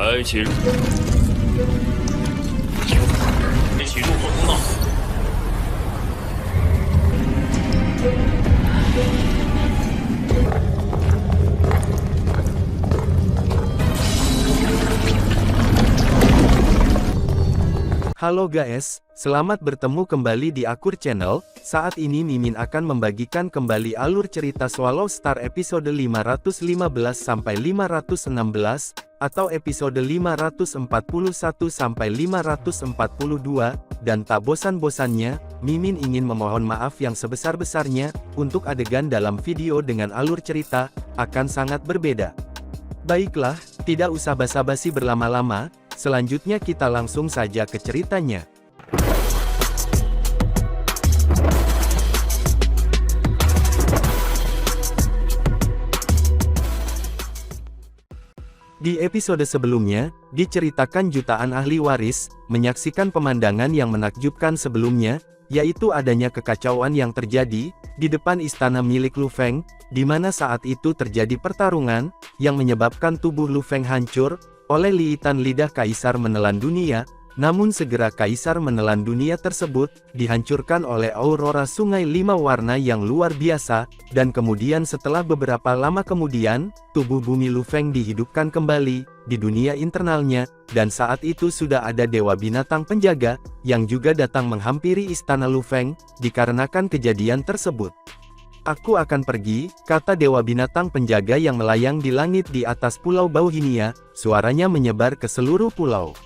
来，请入。请入后通道。Halo guys, selamat bertemu kembali di Akur Channel. Saat ini Mimin akan membagikan kembali alur cerita Swallow Star episode 515 sampai 516 atau episode 541 sampai 542 dan tak bosan-bosannya, Mimin ingin memohon maaf yang sebesar-besarnya untuk adegan dalam video dengan alur cerita akan sangat berbeda. Baiklah, tidak usah basa-basi berlama-lama. Selanjutnya kita langsung saja ke ceritanya. Di episode sebelumnya, diceritakan jutaan ahli waris menyaksikan pemandangan yang menakjubkan sebelumnya, yaitu adanya kekacauan yang terjadi di depan istana milik Lu Feng, di mana saat itu terjadi pertarungan yang menyebabkan tubuh Lu Feng hancur oleh liitan lidah kaisar menelan dunia. Namun segera kaisar menelan dunia tersebut dihancurkan oleh aurora sungai 5 warna yang luar biasa, dan kemudian setelah beberapa lama kemudian, tubuh bumi Lu Feng dihidupkan kembali di dunia internalnya, dan saat itu sudah ada dewa binatang penjaga yang juga datang menghampiri istana Lu Feng dikarenakan kejadian tersebut. Aku akan pergi, kata dewa binatang penjaga yang melayang di langit di atas pulau Bauhinia, suaranya menyebar ke seluruh pulau.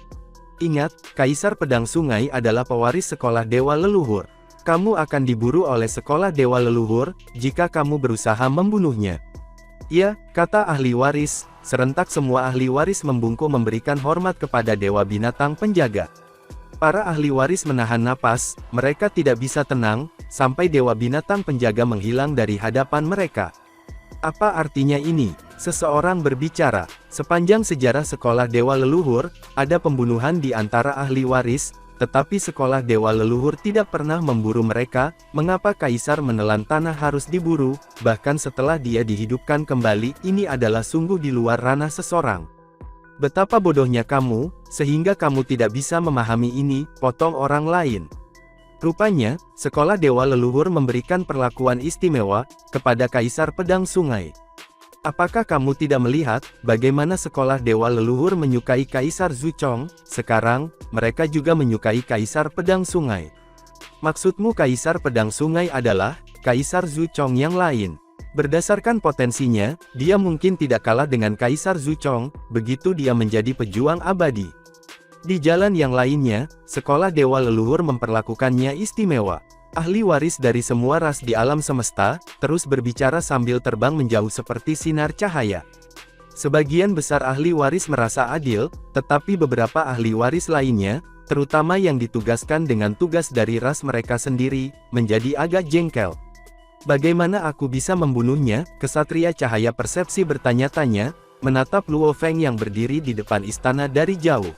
Ingat, Kaisar Pedang Sungai adalah pewaris sekolah dewa leluhur. Kamu akan diburu oleh sekolah dewa leluhur, jika kamu berusaha membunuhnya. Ya, kata ahli waris, serentak semua ahli waris membungkuk memberikan hormat kepada dewa binatang penjaga. Para ahli waris menahan napas, mereka tidak bisa tenang, sampai dewa binatang penjaga menghilang dari hadapan mereka. Apa artinya ini? Seseorang berbicara, sepanjang sejarah sekolah dewa leluhur, ada pembunuhan di antara ahli waris, tetapi sekolah dewa leluhur tidak pernah memburu mereka. Mengapa kaisar menelan tanah harus diburu, bahkan setelah dia dihidupkan kembali? Ini adalah sungguh di luar ranah seseorang. Betapa bodohnya kamu, sehingga kamu tidak bisa memahami ini, potong orang lain. Rupanya, sekolah dewa leluhur memberikan perlakuan istimewa kepada Kaisar Pedang Sungai. Apakah kamu tidak melihat bagaimana sekolah dewa leluhur menyukai Kaisar Zuchong? Sekarang, mereka juga menyukai Kaisar Pedang Sungai. Maksudmu Kaisar Pedang Sungai adalah Kaisar Zuchong yang lain. Berdasarkan potensinya, dia mungkin tidak kalah dengan Kaisar Zuchong, begitu dia menjadi pejuang abadi. Di jalan yang lainnya, sekolah dewa leluhur memperlakukannya istimewa. Ahli waris dari semua ras di alam semesta, terus berbicara sambil terbang menjauh seperti sinar cahaya. Sebagian besar ahli waris merasa adil, tetapi beberapa ahli waris lainnya, terutama yang ditugaskan dengan tugas dari ras mereka sendiri, menjadi agak jengkel. Bagaimana aku bisa membunuhnya? Kesatria cahaya persepsi bertanya-tanya, menatap Luo Feng yang berdiri di depan istana dari jauh.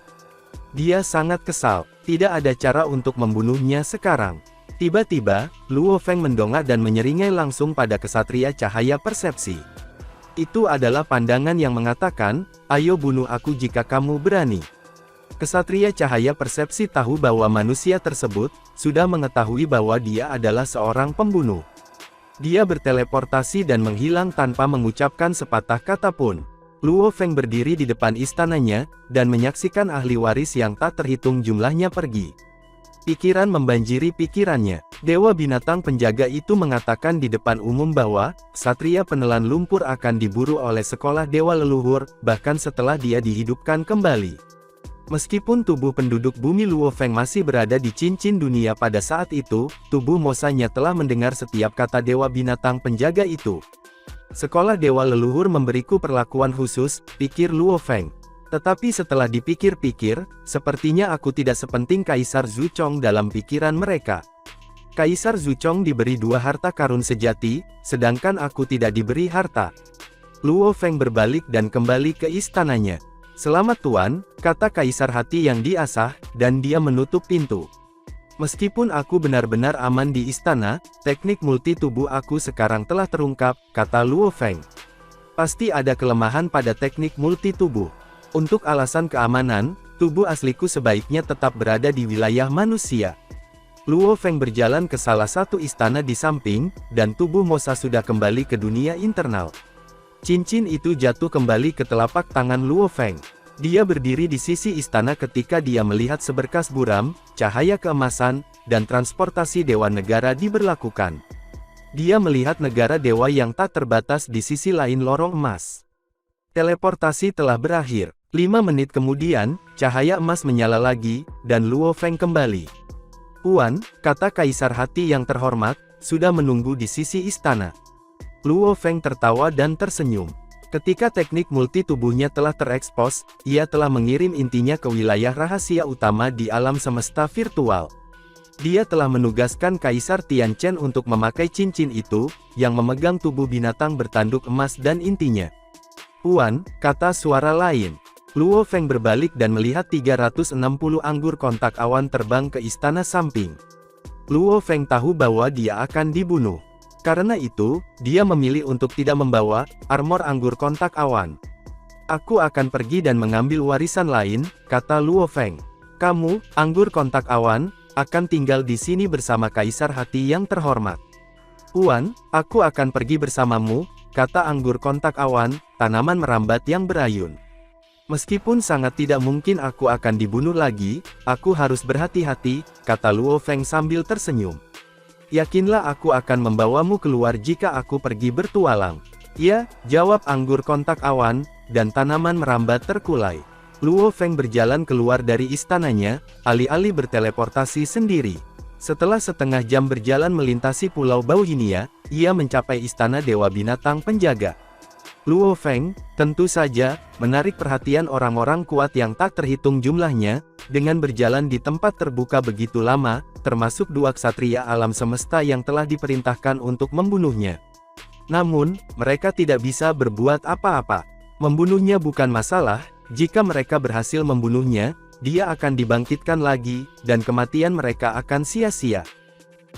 Dia sangat kesal, tidak ada cara untuk membunuhnya sekarang. Tiba-tiba, Luo Feng mendongak dan menyeringai langsung pada kesatria cahaya persepsi. Itu adalah pandangan yang mengatakan, ayo bunuh aku jika kamu berani. Kesatria cahaya persepsi tahu bahwa manusia tersebut sudah mengetahui bahwa dia adalah seorang pembunuh. Dia berteleportasi dan menghilang tanpa mengucapkan sepatah kata pun. Luo Feng berdiri di depan istananya, dan menyaksikan ahli waris yang tak terhitung jumlahnya pergi. Pikiran membanjiri pikirannya. Dewa binatang penjaga itu mengatakan di depan umum bahwa Ksatria penelan lumpur akan diburu oleh sekolah dewa leluhur, bahkan setelah dia dihidupkan kembali. Meskipun tubuh penduduk bumi Luo Feng masih berada di cincin dunia pada saat itu, tubuh Mosanya telah mendengar setiap kata dewa binatang penjaga itu. Sekolah dewa leluhur memberiku perlakuan khusus, pikir Luo Feng. Tetapi setelah dipikir-pikir, sepertinya aku tidak sepenting Kaisar Zuchong dalam pikiran mereka. Kaisar Zuchong diberi 2 harta karun sejati, sedangkan aku tidak diberi harta. Luo Feng berbalik dan kembali ke istananya. Selamat Tuan, kata Kaisar hati yang diasah, dan dia menutup pintu. Meskipun aku benar-benar aman di istana, teknik multi tubuh aku sekarang telah terungkap, kata Luo Feng. Pasti ada kelemahan pada teknik multi tubuh. Untuk alasan keamanan, tubuh asliku sebaiknya tetap berada di wilayah manusia. Luo Feng berjalan ke salah satu istana di samping, dan tubuh Mosa sudah kembali ke dunia internal. Cincin itu jatuh kembali ke telapak tangan Luo Feng. Dia berdiri di sisi istana ketika dia melihat seberkas buram, cahaya keemasan, dan transportasi Dewa Negara diberlakukan. Dia melihat negara dewa yang tak terbatas di sisi lain lorong emas. Teleportasi telah berakhir. 5 menit kemudian, cahaya emas menyala lagi, dan Luo Feng kembali. "Puan," kata Kaisar Hati yang terhormat, "sudah menunggu di sisi istana." Luo Feng tertawa dan tersenyum. Ketika teknik multi tubuhnya telah terekspos, ia telah mengirim intinya ke wilayah rahasia utama di alam semesta virtual. Dia telah menugaskan Kaisar Tianchen untuk memakai cincin itu, yang memegang tubuh binatang bertanduk emas dan intinya. "Puan," kata suara lain. Luo Feng berbalik dan melihat 360 anggur kontak awan terbang ke istana samping. Luo Feng tahu bahwa dia akan dibunuh. Karena itu, dia memilih untuk tidak membawa armor anggur kontak awan. "Aku akan pergi dan mengambil warisan lain," kata Luo Feng. "Kamu, anggur kontak awan, akan tinggal di sini bersama Kaisar Hati yang terhormat." "Puan, aku akan pergi bersamamu," kata anggur kontak awan, tanaman merambat yang berayun. "Meskipun sangat tidak mungkin aku akan dibunuh lagi, aku harus berhati-hati," kata Luo Feng sambil tersenyum. "Yakinlah aku akan membawamu keluar jika aku pergi bertualang." "Ya," jawab anggur kontak awan, dan tanaman merambat terkulai. Luo Feng berjalan keluar dari istananya, alih-alih berteleportasi sendiri. Setelah setengah jam berjalan melintasi Pulau Bauhinia, ia mencapai istana Dewa Binatang Penjaga. Luo Feng, tentu saja, menarik perhatian orang-orang kuat yang tak terhitung jumlahnya, dengan berjalan di tempat terbuka begitu lama, termasuk 2 ksatria alam semesta yang telah diperintahkan untuk membunuhnya. Namun, mereka tidak bisa berbuat apa-apa. Membunuhnya bukan masalah, jika mereka berhasil membunuhnya, dia akan dibangkitkan lagi, dan kematian mereka akan sia-sia.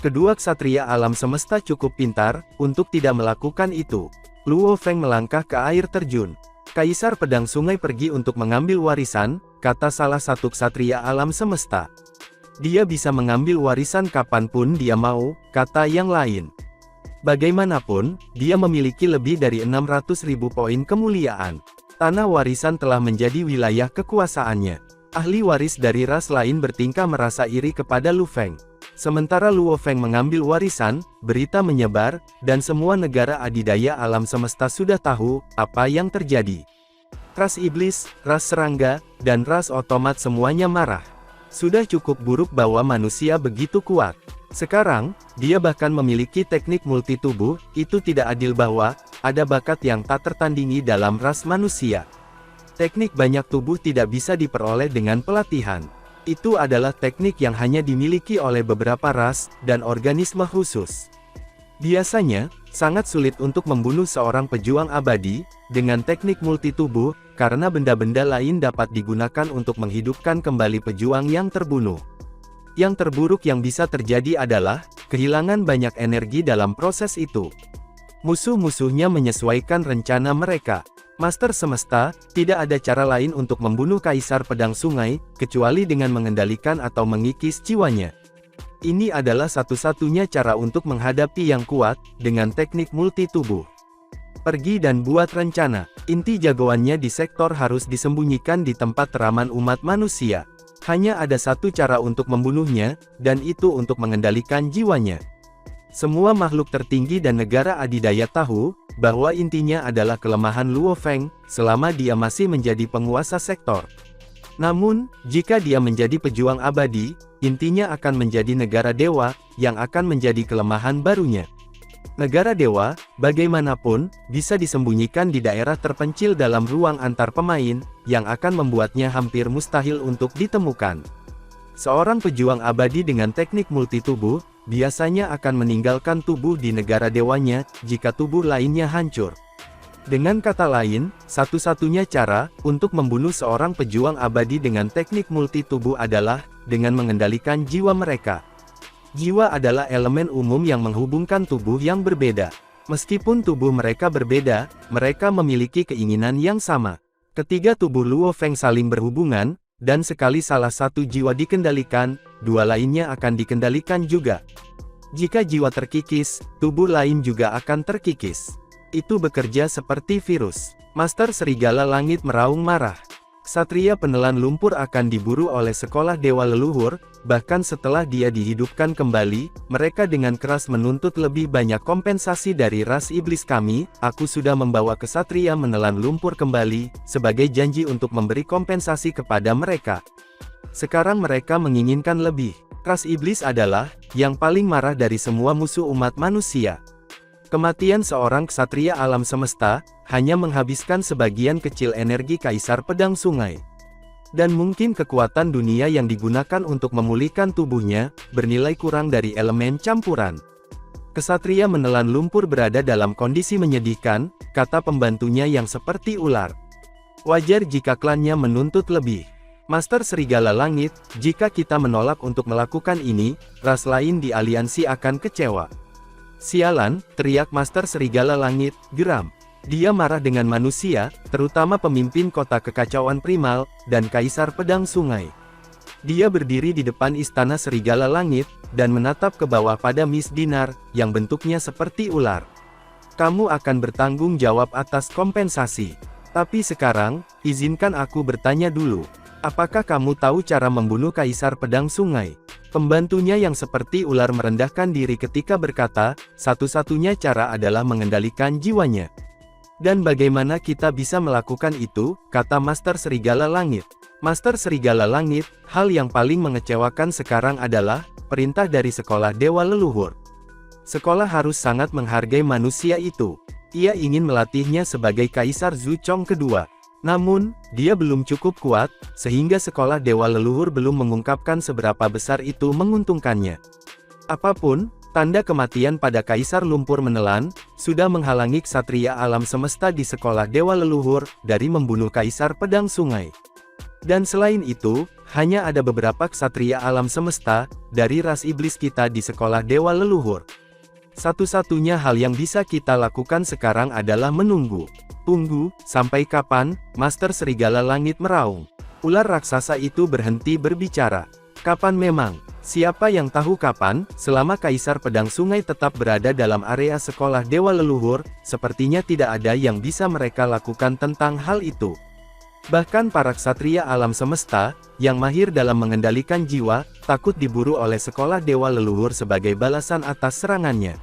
Kedua ksatria alam semesta cukup pintar, untuk tidak melakukan itu. Luo Feng melangkah ke air terjun. "Kaisar Pedang Sungai pergi untuk mengambil warisan," kata salah satu ksatria alam semesta. "Dia bisa mengambil warisan kapanpun dia mau," kata yang lain. "Bagaimanapun, dia memiliki lebih dari 600.000 poin kemuliaan. Tanah warisan telah menjadi wilayah kekuasaannya." Ahli waris dari ras lain bertingkah merasa iri kepada Lu Feng. Sementara Luo Feng mengambil warisan, berita menyebar, dan semua negara adidaya alam semesta sudah tahu apa yang terjadi. Ras iblis, ras serangga, dan ras otomat semuanya marah. Sudah cukup buruk bahwa manusia begitu kuat. Sekarang, dia bahkan memiliki teknik multi tubuh. Itu tidak adil bahwa ada bakat yang tak tertandingi dalam ras manusia. Teknik banyak tubuh tidak bisa diperoleh dengan pelatihan. Itu adalah teknik yang hanya dimiliki oleh beberapa ras dan organisme khusus. Biasanya, sangat sulit untuk membunuh seorang pejuang abadi dengan teknik multi tubuh, karena benda-benda lain dapat digunakan untuk menghidupkan kembali pejuang yang terbunuh. Yang terburuk yang bisa terjadi adalah kehilangan banyak energi dalam proses itu. Musuh-musuhnya menyesuaikan rencana mereka. Master Semesta, tidak ada cara lain untuk membunuh Kaisar Pedang Sungai, kecuali dengan mengendalikan atau mengikis jiwanya. Ini adalah satu-satunya cara untuk menghadapi yang kuat, dengan teknik multi tubuh. Pergi dan buat rencana. Inti jagoannya di sektor harus disembunyikan di tempat teraman umat manusia. Hanya ada satu cara untuk membunuhnya, dan itu untuk mengendalikan jiwanya. Semua makhluk tertinggi dan negara adidaya tahu, bahwa intinya adalah kelemahan Luo Feng, selama dia masih menjadi penguasa sektor. Namun, jika dia menjadi pejuang abadi, intinya akan menjadi negara dewa, yang akan menjadi kelemahan barunya. Negara dewa, bagaimanapun, bisa disembunyikan di daerah terpencil dalam ruang antar pemain, yang akan membuatnya hampir mustahil untuk ditemukan. Seorang pejuang abadi dengan teknik multi tubuh, biasanya akan meninggalkan tubuh di negara dewanya, jika tubuh lainnya hancur. Dengan kata lain, satu-satunya cara untuk membunuh seorang pejuang abadi dengan teknik multi tubuh adalah dengan mengendalikan jiwa mereka. Jiwa adalah elemen umum yang menghubungkan tubuh yang berbeda. Meskipun tubuh mereka berbeda, mereka memiliki keinginan yang sama. Ketiga tubuh Luo Feng saling berhubungan, dan sekali salah satu jiwa dikendalikan, dua lainnya akan dikendalikan juga. Jika jiwa terkikis, tubuh lain juga akan terkikis. Itu bekerja seperti virus. Master Serigala Langit meraung marah. Ksatria penelan lumpur akan diburu oleh sekolah dewa leluhur, bahkan setelah dia dihidupkan kembali, mereka dengan keras menuntut lebih banyak kompensasi dari ras iblis kami. Aku sudah membawa ksatria menelan lumpur kembali, sebagai janji untuk memberi kompensasi kepada mereka. Sekarang mereka menginginkan lebih. Ras iblis adalah yang paling marah dari semua musuh umat manusia. Kematian seorang ksatria alam semesta hanya menghabiskan sebagian kecil energi Kaisar Pedang Sungai. Dan mungkin kekuatan dunia yang digunakan untuk memulihkan tubuhnya bernilai kurang dari elemen campuran. Ksatria menelan lumpur berada dalam kondisi menyedihkan, kata pembantunya yang seperti ular. Wajar jika klannya menuntut lebih. Master Serigala Langit, jika kita menolak untuk melakukan ini, ras lain di aliansi akan kecewa. Sialan, teriak Master Serigala Langit, geram. Dia marah dengan manusia, terutama pemimpin kota kekacauan primal, dan Kaisar Pedang Sungai. Dia berdiri di depan istana Serigala Langit, dan menatap ke bawah pada Miss Dinar, yang bentuknya seperti ular. Kamu akan bertanggung jawab atas kompensasi. Tapi sekarang, izinkan aku bertanya dulu. Apakah kamu tahu cara membunuh Kaisar Pedang Sungai? Pembantunya yang seperti ular merendahkan diri ketika berkata, satu-satunya cara adalah mengendalikan jiwanya. Dan bagaimana kita bisa melakukan itu, kata Master Serigala Langit. Master Serigala Langit, hal yang paling mengecewakan sekarang adalah, perintah dari sekolah dewa leluhur. Sekolah harus sangat menghargai manusia itu. Ia ingin melatihnya sebagai Kaisar Zuchong kedua. Namun, dia belum cukup kuat, sehingga sekolah dewa leluhur belum mengungkapkan seberapa besar itu menguntungkannya. Apapun, tanda kematian pada Kaisar Lumpur Menelan, sudah menghalangi ksatria alam semesta di sekolah dewa leluhur, dari membunuh Kaisar Pedang Sungai. Dan selain itu, hanya ada beberapa ksatria alam semesta, dari ras iblis kita di sekolah dewa leluhur. Satu-satunya hal yang bisa kita lakukan sekarang adalah menunggu. Tunggu, sampai kapan? Master Serigala Langit meraung. Ular raksasa itu berhenti berbicara. Kapan memang? Siapa yang tahu kapan? Selama Kaisar Pedang Sungai tetap berada dalam area sekolah dewa leluhur, sepertinya tidak ada yang bisa mereka lakukan tentang hal itu. Bahkan para ksatria alam semesta, yang mahir dalam mengendalikan jiwa, takut diburu oleh sekolah dewa leluhur sebagai balasan atas serangannya.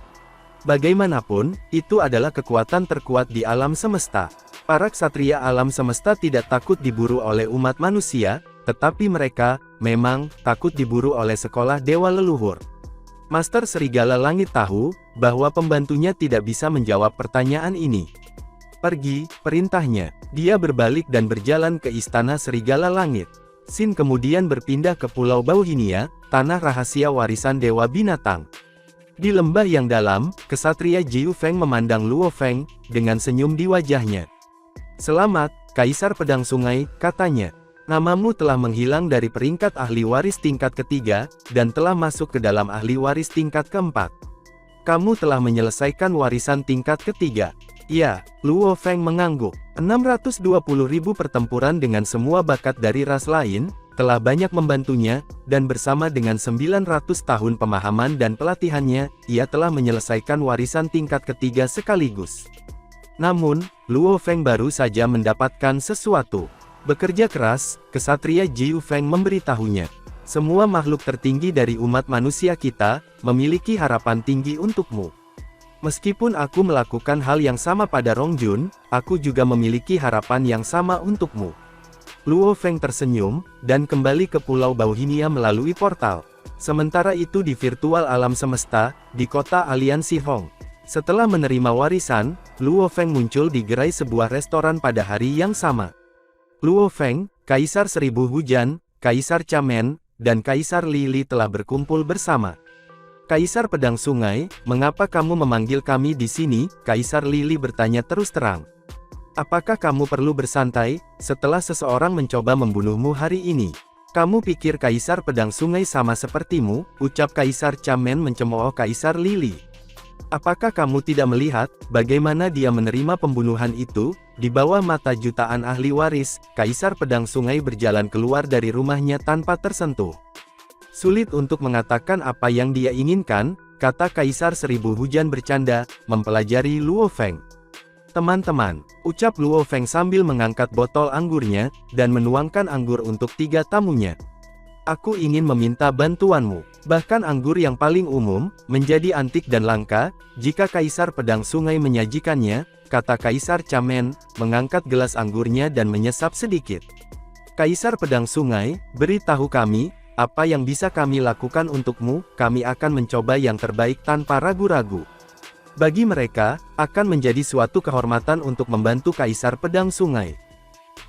Bagaimanapun, itu adalah kekuatan terkuat di alam semesta. Para ksatria alam semesta tidak takut diburu oleh umat manusia, tetapi mereka, memang, takut diburu oleh sekolah dewa leluhur. Master Serigala Langit tahu, bahwa pembantunya tidak bisa menjawab pertanyaan ini. Pergi, perintahnya. Dia berbalik dan berjalan ke istana Serigala Langit. Sin kemudian berpindah ke Pulau Bauhinia, tanah rahasia warisan Dewa Binatang. Di lembah yang dalam, ksatria Jiu Feng memandang Luo Feng, dengan senyum di wajahnya. Selamat, Kaisar Pedang Sungai, katanya. Namamu telah menghilang dari peringkat ahli waris tingkat ketiga, dan telah masuk ke dalam ahli waris tingkat keempat. Kamu telah menyelesaikan warisan tingkat ketiga. Ya, Luo Feng mengangguk. 620.000 pertempuran dengan semua bakat dari ras lain, telah banyak membantunya, dan bersama dengan 900 tahun pemahaman dan pelatihannya, ia telah menyelesaikan warisan tingkat ketiga sekaligus. Namun, Luo Feng baru saja mendapatkan sesuatu. Bekerja keras, ksatria Jiu Feng memberitahunya. Semua makhluk tertinggi dari umat manusia kita, memiliki harapan tinggi untukmu. Meskipun aku melakukan hal yang sama pada Rongjun, aku juga memiliki harapan yang sama untukmu. Luo Feng tersenyum, dan kembali ke Pulau Bauhinia melalui portal. Sementara itu di virtual alam semesta, di kota Aliansi Hong. Setelah menerima warisan, Luo Feng muncul di gerai sebuah restoran pada hari yang sama. Luo Feng, Kaisar Seribu Hujan, Kaisar Chamen, dan Kaisar Lili telah berkumpul bersama. Kaisar Pedang Sungai, mengapa kamu memanggil kami di sini? Kaisar Lili bertanya terus terang. Apakah kamu perlu bersantai, setelah seseorang mencoba membunuhmu hari ini? Kamu pikir Kaisar Pedang Sungai sama sepertimu? Ucap Kaisar Chamen mencemooh Kaisar Lili. Apakah kamu tidak melihat, bagaimana dia menerima pembunuhan itu? di bawah mata jutaan ahli waris, Kaisar Pedang Sungai berjalan keluar dari rumahnya tanpa tersentuh. Sulit untuk mengatakan apa yang dia inginkan, kata Kaisar Seribu Hujan bercanda, mempelajari Luo Feng. Teman-teman, ucap Luo Feng sambil mengangkat botol anggurnya, dan menuangkan anggur untuk 3 tamunya. Aku ingin meminta bantuanmu. Bahkan anggur yang paling umum, menjadi antik dan langka, jika Kaisar Pedang Sungai menyajikannya, kata Kaisar Chamen, mengangkat gelas anggurnya dan menyesap sedikit. Kaisar Pedang Sungai, beritahu kami, apa yang bisa kami lakukan untukmu, kami akan mencoba yang terbaik tanpa ragu-ragu. Bagi mereka, akan menjadi suatu kehormatan untuk membantu Kaisar Pedang Sungai.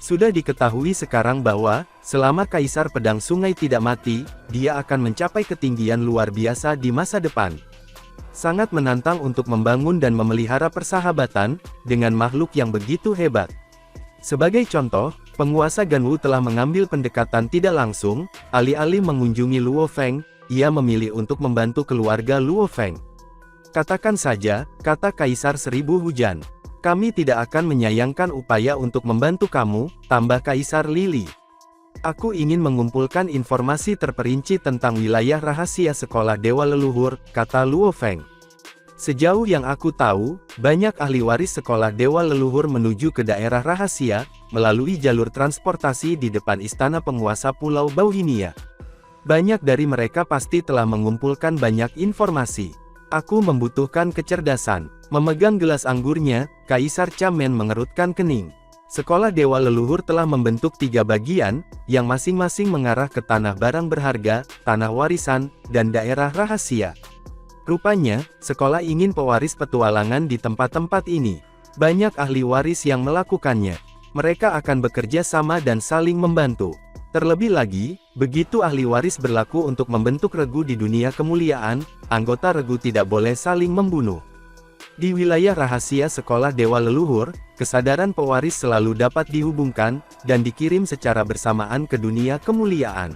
Sudah diketahui sekarang bahwa, selama Kaisar Pedang Sungai tidak mati, dia akan mencapai ketinggian luar biasa di masa depan. Sangat menantang untuk membangun dan memelihara persahabatan, dengan makhluk yang begitu hebat. Sebagai contoh, penguasa Ganwu telah mengambil pendekatan tidak langsung, alih-alih mengunjungi Luo Feng, ia memilih untuk membantu keluarga Luo Feng. Katakan saja, kata Kaisar Seribu Hujan. Kami tidak akan menyayangkan upaya untuk membantu kamu, tambah Kaisar Lili. Aku ingin mengumpulkan informasi terperinci tentang wilayah rahasia sekolah Dewa Leluhur, kata Luo Feng. Sejauh yang aku tahu, banyak ahli waris sekolah Dewa Leluhur menuju ke daerah rahasia, melalui jalur transportasi di depan istana penguasa Pulau Bauhinia. Banyak dari mereka pasti telah mengumpulkan banyak informasi. Aku membutuhkan kecerdasan. Memegang gelas anggurnya, Kaisar Chamen mengerutkan kening. Sekolah Dewa Leluhur telah membentuk 3 bagian, yang masing-masing mengarah ke tanah barang berharga, tanah warisan, dan daerah rahasia. Rupanya, sekolah ingin pewaris petualangan di tempat-tempat ini. Banyak ahli waris yang melakukannya. Mereka akan bekerja sama dan saling membantu. Terlebih lagi, begitu ahli waris berlaku untuk membentuk regu di dunia kemuliaan, anggota regu tidak boleh saling membunuh. Di wilayah rahasia sekolah Dewa Leluhur, kesadaran pewaris selalu dapat dihubungkan, dan dikirim secara bersamaan ke dunia kemuliaan.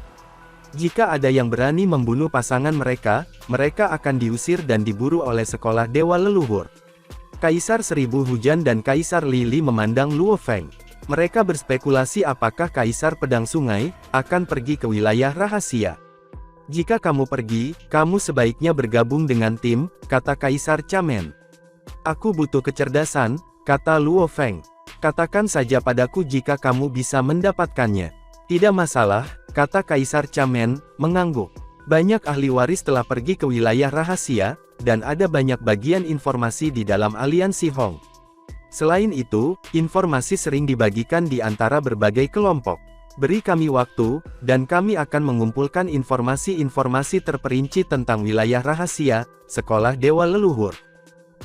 Jika ada yang berani membunuh pasangan mereka, mereka akan diusir dan diburu oleh sekolah Dewa Leluhur. Kaisar Seribu Hujan dan Kaisar Lili memandang Luo Feng. Mereka berspekulasi apakah Kaisar Pedang Sungai akan pergi ke wilayah rahasia. Jika kamu pergi, kamu sebaiknya bergabung dengan tim, kata Kaisar Chamen. Aku butuh kecerdasan, kata Luo Feng. Katakan saja padaku jika kamu bisa mendapatkannya. Tidak masalah, kata Kaisar Chamen, mengangguk. Banyak ahli waris telah pergi ke wilayah rahasia, dan ada banyak bagian informasi di dalam aliansi Hong. Selain itu, informasi sering dibagikan di antara berbagai kelompok. Beri kami waktu, dan kami akan mengumpulkan informasi-informasi terperinci tentang wilayah rahasia, sekolah Dewa Leluhur.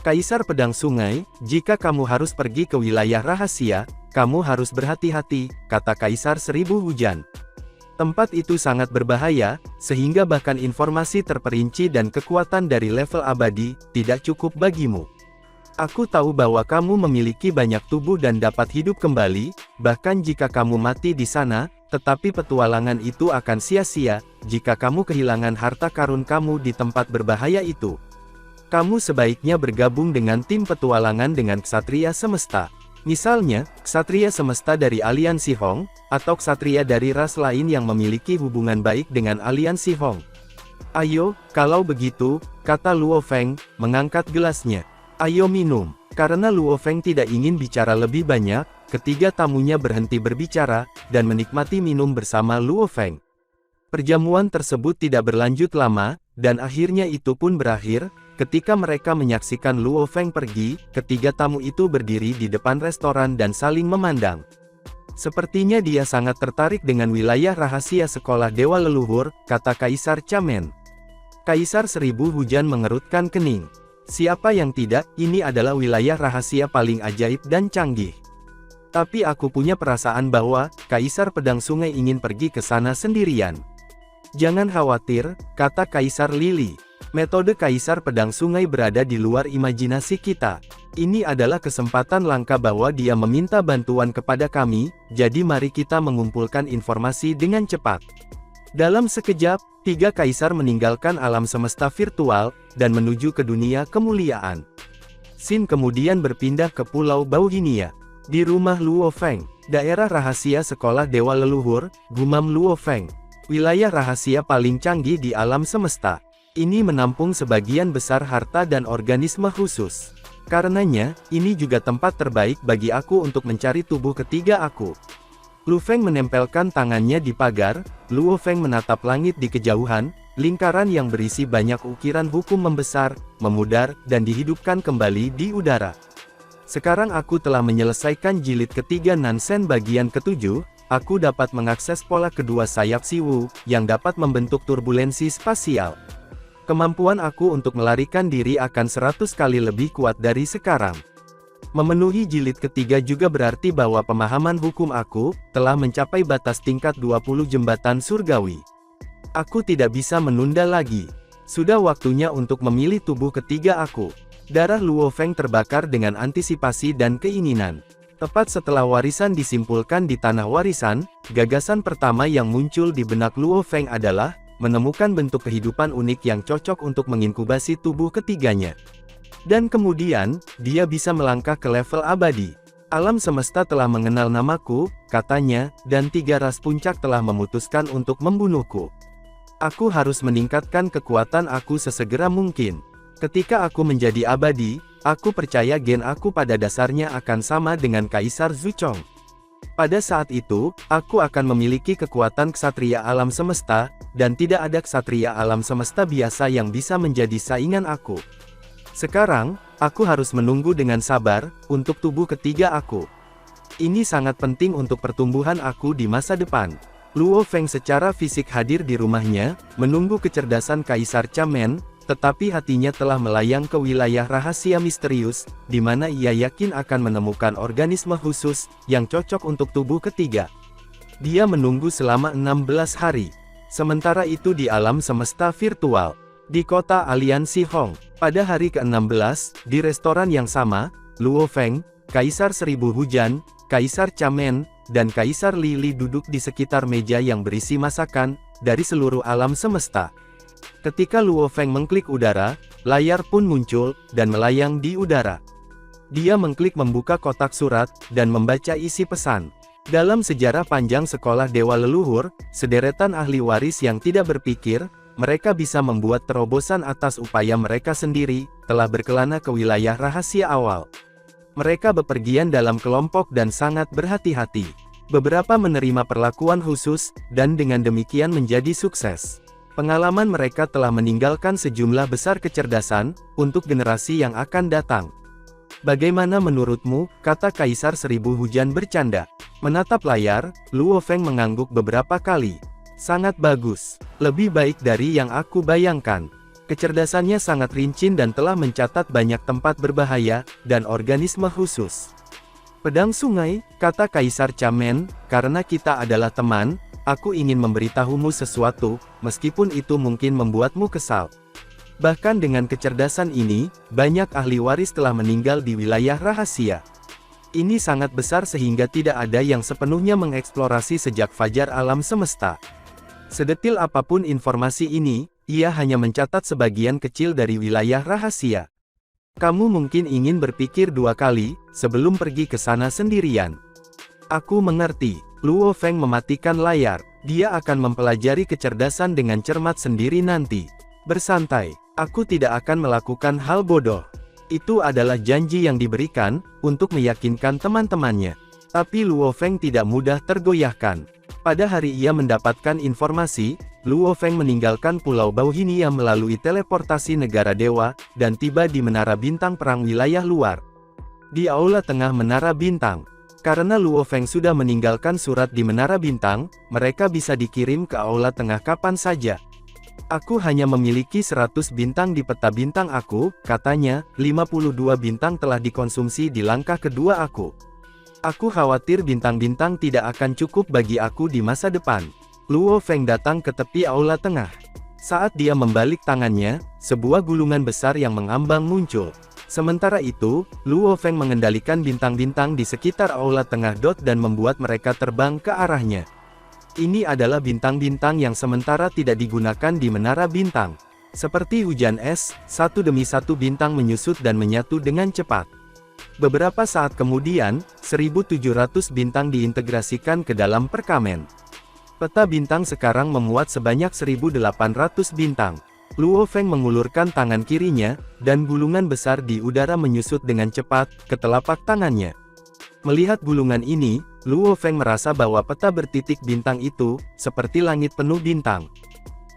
Kaisar Pedang Sungai, jika kamu harus pergi ke wilayah rahasia, kamu harus berhati-hati, kata Kaisar Seribu Hujan. Tempat itu sangat berbahaya, sehingga bahkan informasi terperinci dan kekuatan dari level abadi, tidak cukup bagimu. Aku tahu bahwa kamu memiliki banyak tubuh dan dapat hidup kembali, bahkan jika kamu mati di sana, tetapi petualangan itu akan sia-sia, jika kamu kehilangan harta karun kamu di tempat berbahaya itu. Kamu sebaiknya bergabung dengan tim petualangan dengan Ksatria Semesta. Misalnya, Ksatria Semesta dari Aliansi Hong, atau Ksatria dari ras lain yang memiliki hubungan baik dengan Aliansi Hong. Ayo, kalau begitu, kata Luo Feng, mengangkat gelasnya. Ayo minum. Karena Luo Feng tidak ingin bicara lebih banyak, ketiga tamunya berhenti berbicara, dan menikmati minum bersama Luo Feng. Perjamuan tersebut tidak berlanjut lama, dan akhirnya itu pun berakhir, ketika mereka menyaksikan Luo Feng pergi, ketiga tamu itu berdiri di depan restoran dan saling memandang. Sepertinya dia sangat tertarik dengan wilayah rahasia sekolah Dewa Leluhur, kata Kaisar Chamen. Kaisar Seribu Hujan mengerutkan kening. Siapa yang tidak, ini adalah wilayah rahasia paling ajaib dan canggih. Tapi aku punya perasaan bahwa, Kaisar Pedang Sungai ingin pergi ke sana sendirian. Jangan khawatir, kata Kaisar Lili. Metode Kaisar Pedang Sungai berada di luar imajinasi kita. Ini adalah kesempatan langka bahwa dia meminta bantuan kepada kami, jadi mari kita mengumpulkan informasi dengan cepat. Dalam sekejap, 3 kaisar meninggalkan alam semesta virtual, dan menuju ke dunia kemuliaan. Sin kemudian berpindah ke Pulau Bauhinia. Di rumah Luo Feng, daerah rahasia sekolah dewa leluhur, gumam Luo Feng. Wilayah rahasia paling canggih di alam semesta. Ini menampung sebagian besar harta dan organisme khusus. Karenanya, ini juga tempat terbaik bagi aku untuk mencari tubuh ketiga aku. Lu Feng menempelkan tangannya di pagar. Luo Feng menatap langit di kejauhan, lingkaran yang berisi banyak ukiran hukum membesar, memudar, dan dihidupkan kembali di udara. Sekarang aku telah menyelesaikan jilid ketiga Nansen bagian ketujuh, aku dapat mengakses pola kedua sayap Siwu, yang dapat membentuk turbulensi spasial. Kemampuan aku untuk melarikan diri akan 100 kali lebih kuat dari sekarang. Memenuhi jilid ketiga juga berarti bahwa pemahaman hukum aku, telah mencapai batas tingkat 20 jembatan surgawi. Aku tidak bisa menunda lagi. Sudah waktunya untuk memilih tubuh ketiga aku. Darah Luo Feng terbakar dengan antisipasi dan keinginan. Tepat setelah warisan disimpulkan di tanah warisan, gagasan pertama yang muncul di benak Luo Feng adalah, menemukan bentuk kehidupan unik yang cocok untuk menginkubasi tubuh ketiganya. Dan kemudian, dia bisa melangkah ke level abadi. Alam semesta telah mengenal namaku, katanya, dan 3 ras puncak telah memutuskan untuk membunuhku. Aku harus meningkatkan kekuatan aku sesegera mungkin. Ketika aku menjadi abadi, aku percaya gen aku pada dasarnya akan sama dengan Kaisar Zuchong. Pada saat itu, aku akan memiliki kekuatan ksatria alam semesta, dan tidak ada ksatria alam semesta biasa yang bisa menjadi saingan aku. Sekarang, aku harus menunggu dengan sabar, untuk tubuh ketiga aku. Ini sangat penting untuk pertumbuhan aku di masa depan. Luo Feng secara fisik hadir di rumahnya, menunggu kecerdasan Kaisar Chamen, tetapi hatinya telah melayang ke wilayah rahasia misterius, di mana ia yakin akan menemukan organisme khusus, yang cocok untuk tubuh ketiga. Dia menunggu selama 16 hari. Sementara itu di alam semesta virtual, di kota Aliansi Hong, pada hari ke-16, di restoran yang sama, Luo Feng, Kaisar Seribu Hujan, Kaisar Chamen, dan Kaisar Lili duduk di sekitar meja yang berisi masakan, dari seluruh alam semesta. Ketika Luo Feng mengklik udara, layar pun muncul, dan melayang di udara. Dia mengklik membuka kotak surat, dan membaca isi pesan. Dalam sejarah panjang sekolah dewa leluhur, sederetan ahli waris yang tidak berpikir, mereka bisa membuat terobosan atas upaya mereka sendiri, telah berkelana ke wilayah rahasia awal. Mereka bepergian dalam kelompok dan sangat berhati-hati. Beberapa menerima perlakuan khusus, dan dengan demikian menjadi sukses. Pengalaman mereka telah meninggalkan sejumlah besar kecerdasan, untuk generasi yang akan datang. Bagaimana menurutmu, kata Kaisar Seribu Hujan bercanda. Menatap layar, Luo Feng mengangguk beberapa kali. Sangat bagus. Lebih baik dari yang aku bayangkan. Kecerdasannya sangat rinci dan telah mencatat banyak tempat berbahaya, dan organisme khusus. Pedang sungai, kata Kaisar Chamen, karena kita adalah teman, aku ingin memberitahumu sesuatu, meskipun itu mungkin membuatmu kesal. Bahkan dengan kecerdasan ini, banyak ahli waris telah meninggal di wilayah rahasia. Ini sangat besar sehingga tidak ada yang sepenuhnya mengeksplorasi sejak fajar alam semesta. Sedetil apapun informasi ini, ia hanya mencatat sebagian kecil dari wilayah rahasia. Kamu mungkin ingin berpikir 2 kali, sebelum pergi ke sana sendirian. Aku mengerti. Luo Feng mematikan layar. Dia akan mempelajari kecerdasan dengan cermat sendiri nanti. Bersantai. Aku tidak akan melakukan hal bodoh. Itu adalah janji yang diberikan, untuk meyakinkan teman-temannya. Tapi Luo Feng tidak mudah tergoyahkan. Pada hari ia mendapatkan informasi, Luo Feng meninggalkan Pulau Bauhinia melalui teleportasi negara dewa, dan tiba di Menara Bintang Perang wilayah luar. Di aula tengah Menara Bintang. Karena Luo Feng sudah meninggalkan surat di Menara Bintang, mereka bisa dikirim ke aula tengah kapan saja. Aku hanya memiliki 100 bintang di peta bintang aku, katanya, 52 bintang telah dikonsumsi di langkah kedua aku. Aku khawatir bintang-bintang tidak akan cukup bagi aku di masa depan. Luo Feng datang ke tepi aula tengah. Saat dia membalik tangannya, sebuah gulungan besar yang mengambang muncul. Sementara itu, Luo Feng mengendalikan bintang-bintang di sekitar aula tengah dan membuat mereka terbang ke arahnya. Ini adalah bintang-bintang yang sementara tidak digunakan di Menara Bintang. Seperti hujan es, satu demi satu bintang menyusut dan menyatu dengan cepat. Beberapa saat kemudian, 1.700 bintang diintegrasikan ke dalam perkamen. Peta bintang sekarang memuat sebanyak 1.800 bintang. Luo Feng mengulurkan tangan kirinya, dan gulungan besar di udara menyusut dengan cepat ke telapak tangannya. Melihat gulungan ini, Luo Feng merasa bahwa peta bertitik bintang itu seperti langit penuh bintang.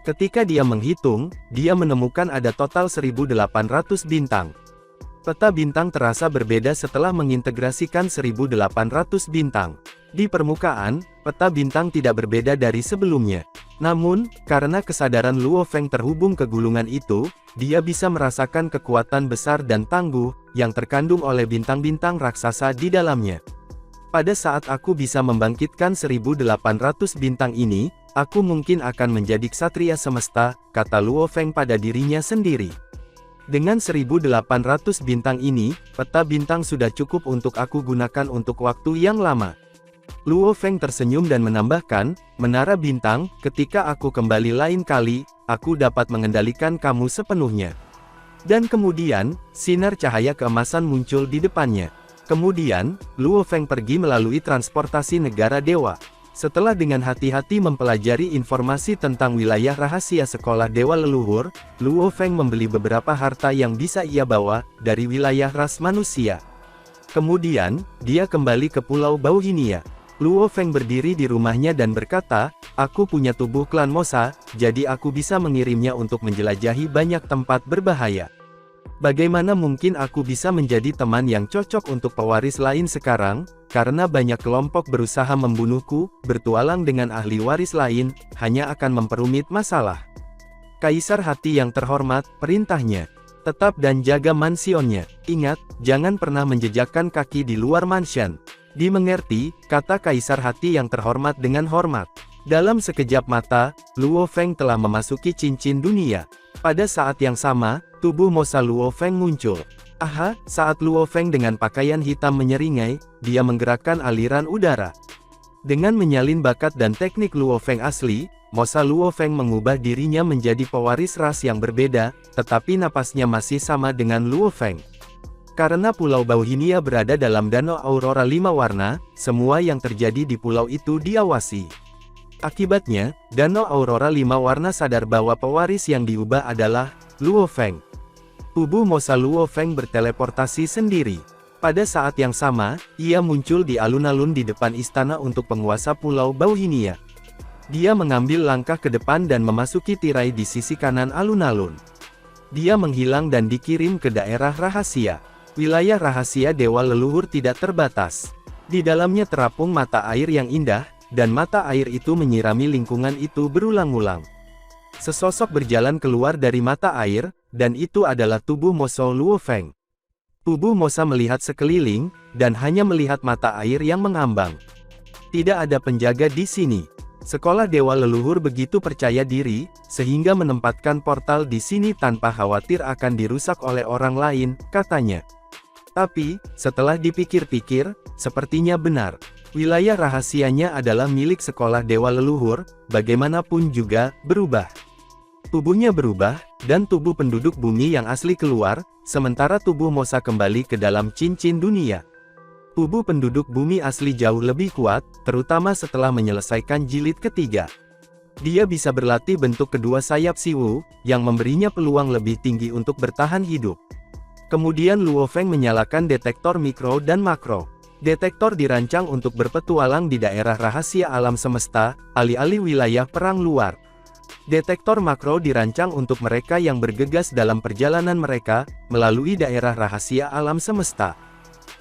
Ketika dia menghitung, dia menemukan ada total 1.800 bintang. Peta bintang terasa berbeda setelah mengintegrasikan 1.800 bintang. Di permukaan, peta bintang tidak berbeda dari sebelumnya. Namun, karena kesadaran Luo Feng terhubung ke gulungan itu, dia bisa merasakan kekuatan besar dan tangguh yang terkandung oleh bintang-bintang raksasa di dalamnya. Pada saat aku bisa membangkitkan 1.800 bintang ini, aku mungkin akan menjadi ksatria semesta, kata Luo Feng pada dirinya sendiri. Dengan 1.800 bintang ini, peta bintang sudah cukup untuk aku gunakan untuk waktu yang lama. Luo Feng tersenyum dan menambahkan, menara bintang, ketika aku kembali lain kali, aku dapat mengendalikan kamu sepenuhnya. Dan kemudian, sinar cahaya keemasan muncul di depannya. Kemudian, Luo Feng pergi melalui transportasi negara dewa. Setelah dengan hati-hati mempelajari informasi tentang wilayah rahasia sekolah dewa leluhur, Luo Feng membeli beberapa harta yang bisa ia bawa dari wilayah ras manusia. Kemudian, dia kembali ke Pulau Bauhinia. Luo Feng berdiri di rumahnya dan berkata, aku punya tubuh klan Mosa, jadi aku bisa mengirimnya untuk menjelajahi banyak tempat berbahaya. Bagaimana mungkin aku bisa menjadi teman yang cocok untuk pewaris lain sekarang, karena banyak kelompok berusaha membunuhku, bertualang dengan ahli waris lain, hanya akan memperumit masalah. Kaisar hati yang terhormat, perintahnya. Tetap dan jaga mansionnya. Ingat, jangan pernah menjejakkan kaki di luar mansion. Dimengerti, kata Kaisar hati yang terhormat dengan hormat. Dalam sekejap mata, Luo Feng telah memasuki cincin dunia. Pada saat yang sama, tubuh Mosa Luo Feng muncul. Aha, saat Luo Feng dengan pakaian hitam menyeringai, dia menggerakkan aliran udara. Dengan menyalin bakat dan teknik Luo Feng asli, Mosa Luo Feng mengubah dirinya menjadi pewaris ras yang berbeda, tetapi napasnya masih sama dengan Luo Feng. Karena Pulau Bauhinia berada dalam Danau Aurora 5 warna, semua yang terjadi di pulau itu diawasi. Akibatnya, Danau Aurora 5 warna sadar bahwa pewaris yang diubah adalah Luo Feng. Tubuh Mosa Luo Feng berteleportasi sendiri. Pada saat yang sama, ia muncul di alun-alun di depan istana untuk penguasa Pulau Bauhinia. Dia mengambil langkah ke depan dan memasuki tirai di sisi kanan alun-alun. Dia menghilang dan dikirim ke daerah rahasia. Wilayah rahasia dewa leluhur tidak terbatas. Di dalamnya terapung mata air yang indah, dan mata air itu menyirami lingkungan itu berulang-ulang. Sesosok berjalan keluar dari mata air, dan itu adalah tubuh Mosa Luo Feng. Tubuh Mosa melihat sekeliling, dan hanya melihat mata air yang mengambang. Tidak ada penjaga di sini. Sekolah dewa leluhur begitu percaya diri, sehingga menempatkan portal di sini tanpa khawatir akan dirusak oleh orang lain, katanya. Tapi, setelah dipikir-pikir, sepertinya benar. Wilayah rahasianya adalah milik sekolah dewa leluhur, bagaimanapun juga, berubah. Tubuhnya berubah, dan tubuh penduduk bumi yang asli keluar, sementara tubuh Mosa kembali ke dalam cincin dunia. Tubuh penduduk bumi asli jauh lebih kuat, terutama setelah menyelesaikan jilid ketiga. Dia bisa berlatih bentuk kedua sayap Siwu, yang memberinya peluang lebih tinggi untuk bertahan hidup. Kemudian Luo Feng menyalakan detektor mikro dan makro. Detektor dirancang untuk berpetualang di daerah rahasia alam semesta, alih-alih wilayah perang luar. Detektor makro dirancang untuk mereka yang bergegas dalam perjalanan mereka, melalui daerah rahasia alam semesta.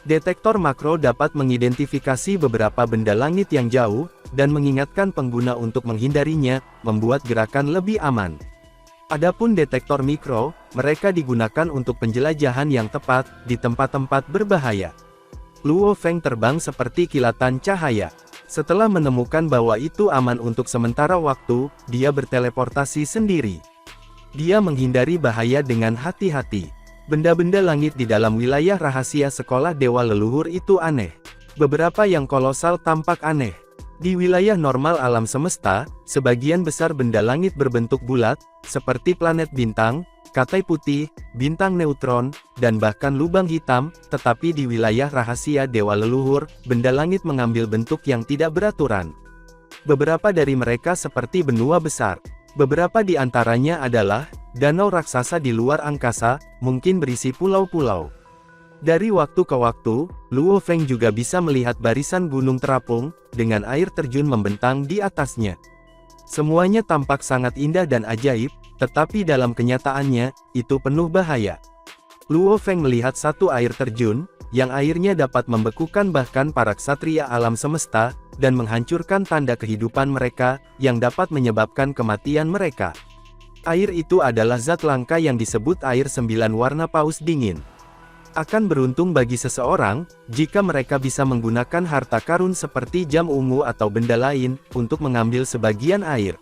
Detektor makro dapat mengidentifikasi beberapa benda langit yang jauh, dan mengingatkan pengguna untuk menghindarinya, membuat gerakan lebih aman. Adapun detektor mikro, mereka digunakan untuk penjelajahan yang tepat, di tempat-tempat berbahaya. Luo Feng terbang seperti kilatan cahaya. Setelah menemukan bahwa itu aman untuk sementara waktu, dia berteleportasi sendiri. Dia menghindari bahaya dengan hati-hati. Benda-benda langit di dalam wilayah rahasia sekolah dewa leluhur itu aneh. Beberapa yang kolosal tampak aneh. Di wilayah normal alam semesta, sebagian besar benda langit berbentuk bulat, seperti planet bintang, katai putih, bintang neutron, dan bahkan lubang hitam, tetapi di wilayah rahasia Dewa Leluhur, benda langit mengambil bentuk yang tidak beraturan. Beberapa dari mereka seperti benua besar. Beberapa di antaranya adalah danau raksasa di luar angkasa, mungkin berisi pulau-pulau. Dari waktu ke waktu, Luo Feng juga bisa melihat barisan gunung terapung, dengan air terjun membentang di atasnya. Semuanya tampak sangat indah dan ajaib, tetapi dalam kenyataannya, itu penuh bahaya. Luo Feng melihat satu air terjun, yang airnya dapat membekukan bahkan para ksatria alam semesta, dan menghancurkan tanda kehidupan mereka, yang dapat menyebabkan kematian mereka. Air itu adalah zat langka yang disebut air 9 warna paus dingin. Akan beruntung bagi seseorang, jika mereka bisa menggunakan harta karun seperti jam ungu atau benda lain, untuk mengambil sebagian air.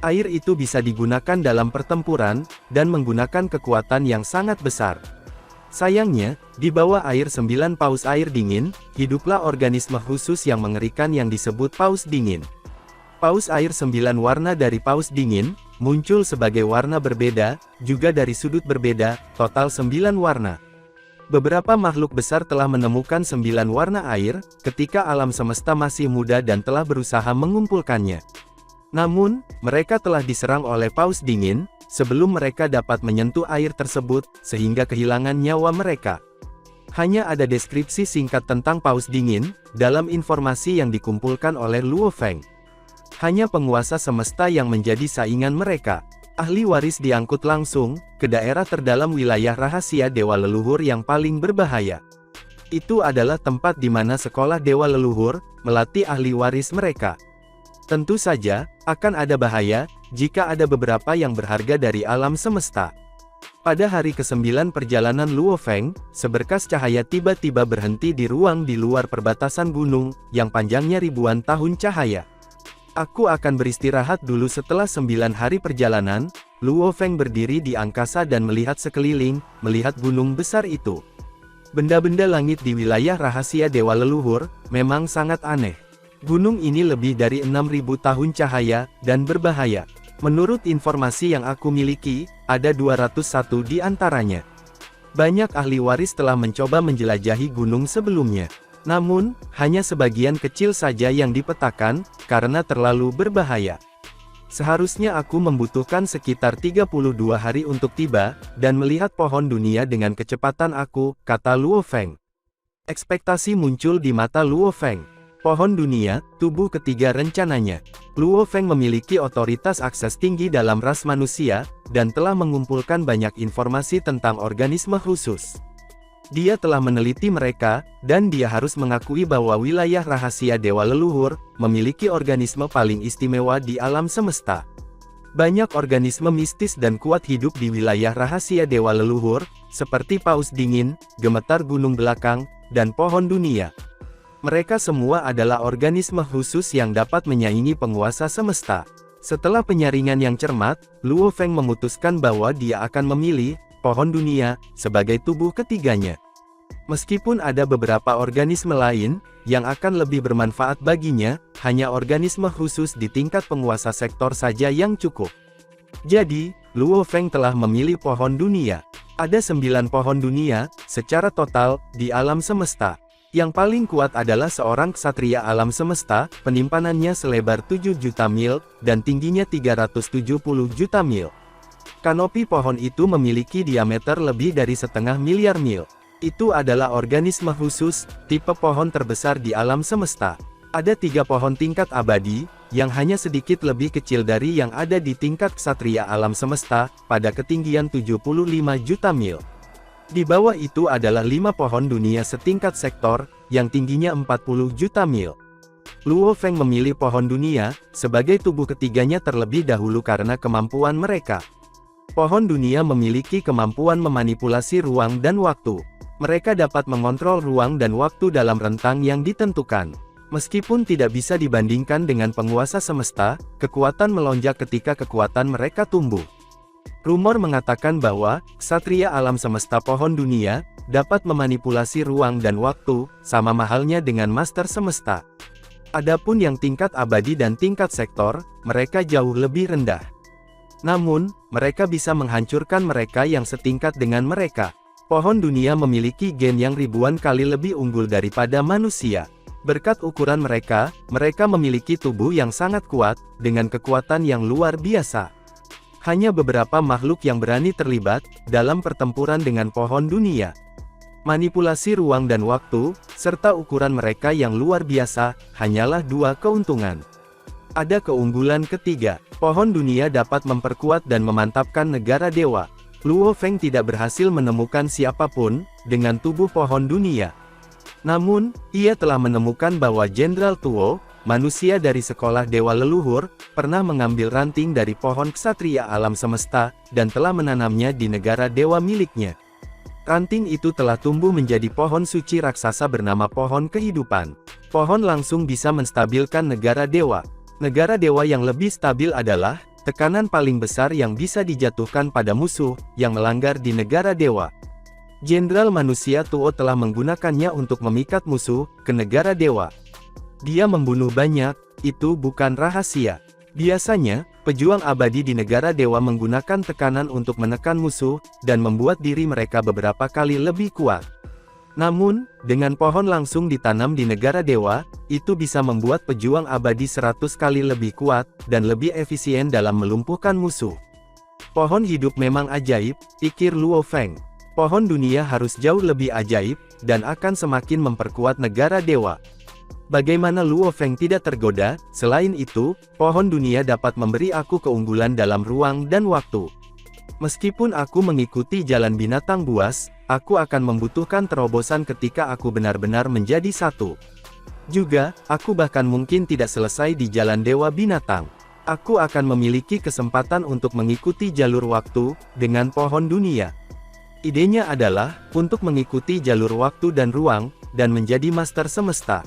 Air itu bisa digunakan dalam pertempuran, dan menggunakan kekuatan yang sangat besar. Sayangnya, di bawah air 9 paus air dingin, hiduplah organisme khusus yang mengerikan yang disebut paus dingin. Paus air 9 warna dari paus dingin, muncul sebagai warna berbeda, juga dari sudut berbeda, total 9 warna. Beberapa makhluk besar telah menemukan 9 warna air, ketika alam semesta masih muda dan telah berusaha mengumpulkannya. Namun, mereka telah diserang oleh paus dingin, sebelum mereka dapat menyentuh air tersebut, sehingga kehilangan nyawa mereka. Hanya ada deskripsi singkat tentang paus dingin, dalam informasi yang dikumpulkan oleh Luo Feng. Hanya penguasa semesta yang menjadi saingan mereka. Ahli waris diangkut langsung, ke daerah terdalam wilayah rahasia Dewa Leluhur yang paling berbahaya. Itu adalah tempat di mana sekolah Dewa Leluhur, melatih ahli waris mereka. Tentu saja, akan ada bahaya, jika ada beberapa yang berharga dari alam semesta. Pada hari ke-9 perjalanan Luo Feng, seberkas cahaya tiba-tiba berhenti di ruang di luar perbatasan gunung, yang panjangnya ribuan tahun cahaya. Aku akan beristirahat dulu. Setelah 9 hari perjalanan, Luo Feng berdiri di angkasa dan melihat sekeliling, melihat gunung besar itu. Benda-benda langit di wilayah rahasia Dewa Leluhur, memang sangat aneh. Gunung ini lebih dari 6.000 tahun cahaya, dan berbahaya. Menurut informasi yang aku miliki, ada 201 di antaranya. Banyak ahli waris telah mencoba menjelajahi gunung sebelumnya. Namun, hanya sebagian kecil saja yang dipetakan, karena terlalu berbahaya. Seharusnya aku membutuhkan sekitar 32 hari untuk tiba, dan melihat pohon dunia dengan kecepatan aku, kata Luo Feng. Ekspektasi muncul di mata Luo Feng. Pohon dunia, tubuh ketiga rencananya. Luo Feng memiliki otoritas akses tinggi dalam ras manusia, dan telah mengumpulkan banyak informasi tentang organisme khusus. Dia telah meneliti mereka, dan dia harus mengakui bahwa wilayah rahasia Dewa Leluhur, memiliki organisme paling istimewa di alam semesta. Banyak organisme mistis dan kuat hidup di wilayah rahasia Dewa Leluhur, seperti paus dingin, gemetar gunung belakang, dan pohon dunia. Mereka semua adalah organisme khusus yang dapat menyaingi penguasa semesta. Setelah penyaringan yang cermat, Luo Feng memutuskan bahwa dia akan memilih pohon dunia sebagai tubuh ketiganya. Meskipun ada beberapa organisme lain yang akan lebih bermanfaat baginya, hanya organisme khusus di tingkat penguasa sektor saja yang cukup. Jadi, Luo Feng telah memilih pohon dunia. Ada 9 pohon dunia secara total di alam semesta. Yang paling kuat adalah seorang ksatria alam semesta, penimpanannya selebar 7 juta mil dan tingginya 370 juta mil. Kanopi pohon itu memiliki diameter lebih dari 0,5 miliar mil. Itu adalah organisme khusus, tipe pohon terbesar di alam semesta. Ada 3 pohon tingkat abadi, yang hanya sedikit lebih kecil dari yang ada di tingkat ksatria alam semesta, pada ketinggian 75 juta mil. Di bawah itu adalah 5 pohon dunia setingkat sektor, yang tingginya 40 juta mil. Luo Feng memilih pohon dunia, sebagai tubuh ketiganya terlebih dahulu karena kemampuan mereka. Pohon dunia memiliki kemampuan memanipulasi ruang dan waktu. Mereka dapat mengontrol ruang dan waktu dalam rentang yang ditentukan. Meskipun tidak bisa dibandingkan dengan penguasa semesta, kekuatan melonjak ketika kekuatan mereka tumbuh. Rumor mengatakan bahwa, ksatria alam semesta pohon dunia, dapat memanipulasi ruang dan waktu, sama mahalnya dengan master semesta. Adapun yang tingkat abadi dan tingkat sektor, mereka jauh lebih rendah. Namun, mereka bisa menghancurkan mereka yang setingkat dengan mereka. Pohon dunia memiliki gen yang ribuan kali lebih unggul daripada manusia. Berkat ukuran mereka, mereka memiliki tubuh yang sangat kuat, dengan kekuatan yang luar biasa. Hanya beberapa makhluk yang berani terlibat dalam pertempuran dengan pohon dunia. Manipulasi ruang dan waktu, serta ukuran mereka yang luar biasa, hanyalah dua keuntungan. Ada keunggulan ketiga, pohon dunia dapat memperkuat dan memantapkan negara dewa. Luo Feng tidak berhasil menemukan siapapun dengan tubuh pohon dunia. Namun, ia telah menemukan bahwa Jenderal Tuo, manusia dari sekolah dewa leluhur, pernah mengambil ranting dari pohon ksatria alam semesta, dan telah menanamnya di negara dewa miliknya. Ranting itu telah tumbuh menjadi pohon suci raksasa bernama pohon kehidupan. Pohon langsung bisa menstabilkan negara dewa. Negara dewa yang lebih stabil adalah tekanan paling besar yang bisa dijatuhkan pada musuh yang melanggar di negara dewa. Jenderal manusia Tuo telah menggunakannya untuk memikat musuh ke negara dewa. Dia membunuh banyak, itu bukan rahasia. Biasanya, pejuang abadi di negara dewa menggunakan tekanan untuk menekan musuh, dan membuat diri mereka beberapa kali lebih kuat. Namun, dengan pohon langsung ditanam di negara dewa, itu bisa membuat pejuang abadi 100 kali lebih kuat, dan lebih efisien dalam melumpuhkan musuh. Pohon hidup memang ajaib, pikir Luo Feng. Pohon dunia harus jauh lebih ajaib, dan akan semakin memperkuat negara dewa. Bagaimana Luo Feng tidak tergoda? Selain itu, pohon dunia dapat memberi aku keunggulan dalam ruang dan waktu. Meskipun aku mengikuti jalan binatang buas, aku akan membutuhkan terobosan ketika aku benar-benar menjadi satu. Juga, aku bahkan mungkin tidak selesai di jalan dewa binatang. Aku akan memiliki kesempatan untuk mengikuti jalur waktu dengan pohon dunia. Idenya adalah untuk mengikuti jalur waktu dan ruang, dan menjadi master semesta.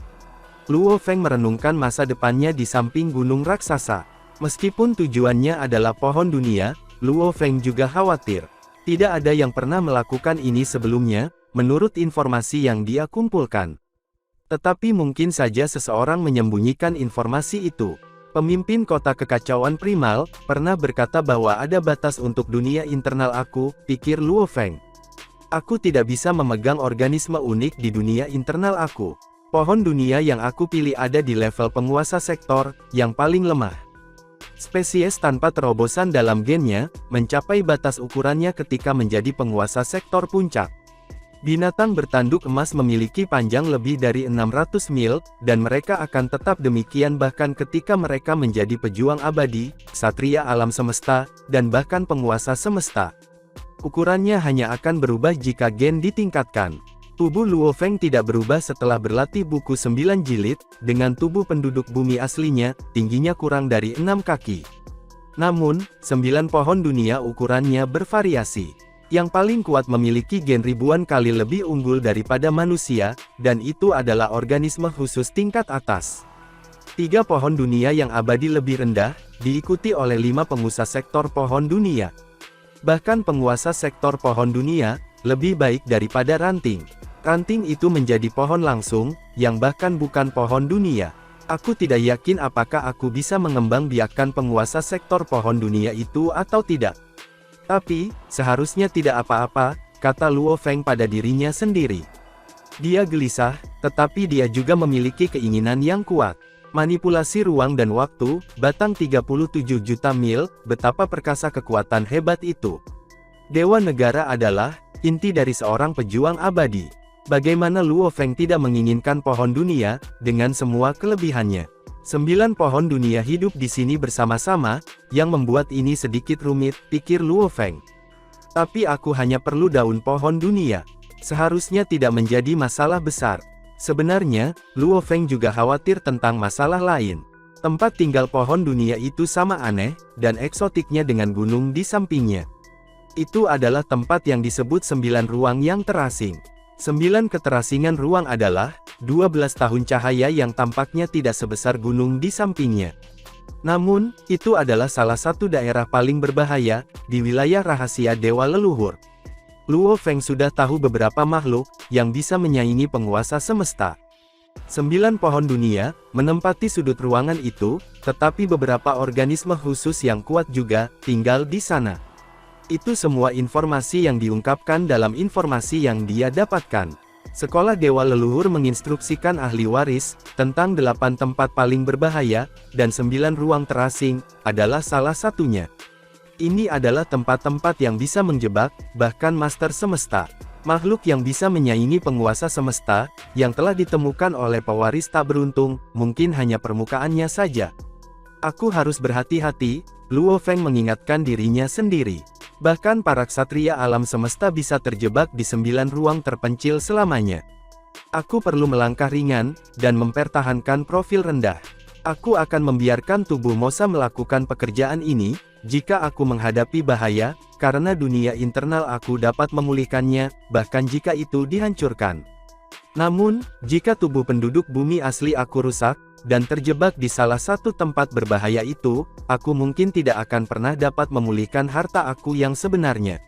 Luo Feng merenungkan masa depannya di samping gunung raksasa. Meskipun tujuannya adalah pohon dunia, Luo Feng juga khawatir. Tidak ada yang pernah melakukan ini sebelumnya, menurut informasi yang dia kumpulkan. Tetapi mungkin saja seseorang menyembunyikan informasi itu. Pemimpin kota kekacauan primal, pernah berkata bahwa ada batas untuk dunia internal aku, pikir Luo Feng. Aku tidak bisa memegang organisme unik di dunia internal aku. Pohon dunia yang aku pilih ada di level penguasa sektor, yang paling lemah. Spesies tanpa terobosan dalam gennya, mencapai batas ukurannya ketika menjadi penguasa sektor puncak. Binatang bertanduk emas memiliki panjang lebih dari 600 mil, dan mereka akan tetap demikian bahkan ketika mereka menjadi pejuang abadi, ksatria alam semesta, dan bahkan penguasa semesta. Ukurannya hanya akan berubah jika gen ditingkatkan. Tubuh Luo Feng tidak berubah setelah berlatih buku 9 jilid, dengan tubuh penduduk bumi aslinya, tingginya kurang dari 6 kaki. Namun, 9 pohon dunia ukurannya bervariasi. Yang paling kuat memiliki gen ribuan kali lebih unggul daripada manusia, dan itu adalah organisme khusus tingkat atas. 3 pohon dunia yang abadi lebih rendah, diikuti oleh 5 penguasa sektor pohon dunia. Bahkan penguasa sektor pohon dunia, lebih baik daripada ranting. Ranting itu menjadi pohon langsung, yang bahkan bukan pohon dunia. Aku tidak yakin apakah aku bisa mengembangbiakkan penguasa sektor pohon dunia itu atau tidak. Tapi, seharusnya tidak apa-apa, kata Luo Feng pada dirinya sendiri. Dia gelisah, tetapi dia juga memiliki keinginan yang kuat. Manipulasi ruang dan waktu, batang 37 juta mil, betapa perkasa kekuatan hebat itu. Dewa negara adalah inti dari seorang pejuang abadi. Bagaimana Luo Feng tidak menginginkan pohon dunia, dengan semua kelebihannya. 9 pohon dunia hidup di sini bersama-sama, yang membuat ini sedikit rumit, pikir Luo Feng. Tapi aku hanya perlu daun pohon dunia. Seharusnya tidak menjadi masalah besar. Sebenarnya, Luo Feng juga khawatir tentang masalah lain. Tempat tinggal pohon dunia itu sama aneh, dan eksotiknya dengan gunung di sampingnya. Itu adalah tempat yang disebut 9 ruang yang terasing. 9 keterasingan ruang adalah 12 tahun cahaya yang tampaknya tidak sebesar gunung di sampingnya. Namun, itu adalah salah satu daerah paling berbahaya di wilayah rahasia dewa leluhur. Luo Feng sudah tahu beberapa makhluk yang bisa menyaingi penguasa semesta. 9 pohon dunia menempati sudut ruangan itu, tetapi beberapa organisme khusus yang kuat juga tinggal di sana. Itu semua informasi yang diungkapkan dalam informasi yang dia dapatkan. Sekolah Dewa Leluhur menginstruksikan ahli waris tentang 8 tempat paling berbahaya, dan 9 ruang terasing adalah salah satunya. Ini adalah tempat-tempat yang bisa menjebak, bahkan Master Semesta. Makhluk yang bisa menyaingi penguasa semesta, yang telah ditemukan oleh pewaris tak beruntung, mungkin hanya permukaannya saja. Aku harus berhati-hati, Luo Feng mengingatkan dirinya sendiri. Bahkan para ksatria alam semesta bisa terjebak di 9 ruang terpencil selamanya. Aku perlu melangkah ringan, dan mempertahankan profil rendah. Aku akan membiarkan tubuh Mosa melakukan pekerjaan ini, jika aku menghadapi bahaya, karena dunia internal aku dapat memulihkannya, bahkan jika itu dihancurkan. Namun, jika tubuh penduduk bumi asli aku rusak, dan terjebak di salah satu tempat berbahaya itu, aku mungkin tidak akan pernah dapat memulihkan harta aku yang sebenarnya.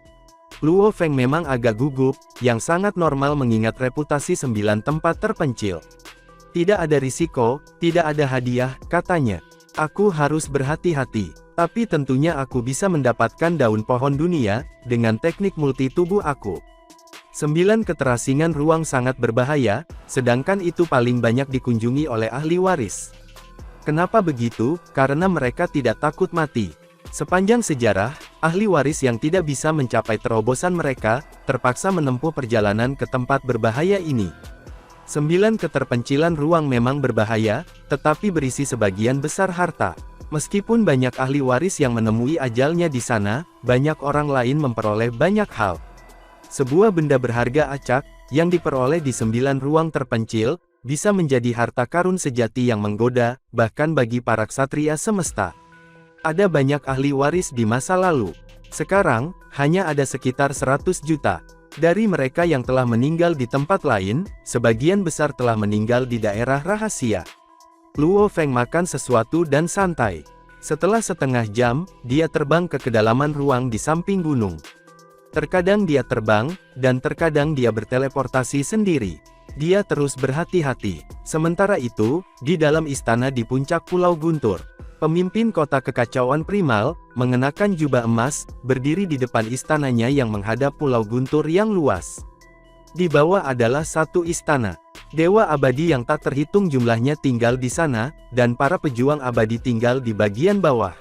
Luo Feng memang agak gugup, yang sangat normal mengingat reputasi 9 tempat terpencil. Tidak ada risiko, tidak ada hadiah, katanya. Aku harus berhati-hati. Tapi tentunya aku bisa mendapatkan daun pohon dunia, dengan teknik multi tubuh aku. 9 keterasingan ruang sangat berbahaya, sedangkan itu paling banyak dikunjungi oleh ahli waris. Kenapa begitu? Karena mereka tidak takut mati. Sepanjang sejarah, ahli waris yang tidak bisa mencapai terobosan mereka, terpaksa menempuh perjalanan ke tempat berbahaya ini. 9 keterpencilan ruang memang berbahaya, tetapi berisi sebagian besar harta. Meskipun banyak ahli waris yang menemui ajalnya di sana, banyak orang lain memperoleh banyak hal. Sebuah benda berharga acak, yang diperoleh di 9 ruang terpencil, bisa menjadi harta karun sejati yang menggoda, bahkan bagi para ksatria semesta. Ada banyak ahli waris di masa lalu. Sekarang, hanya ada sekitar 100 juta. Dari mereka yang telah meninggal di tempat lain, sebagian besar telah meninggal di daerah rahasia. Luo Feng makan sesuatu dan santai. Setelah setengah jam, dia terbang ke kedalaman ruang di samping gunung. Terkadang dia terbang, dan terkadang dia berteleportasi sendiri. Dia terus berhati-hati. Sementara itu, di dalam istana di puncak Pulau Guntur, pemimpin kota kekacauan primal, mengenakan jubah emas, berdiri di depan istananya yang menghadap Pulau Guntur yang luas. Di bawah adalah satu istana. Dewa abadi yang tak terhitung jumlahnya tinggal di sana, dan para pejuang abadi tinggal di bagian bawah.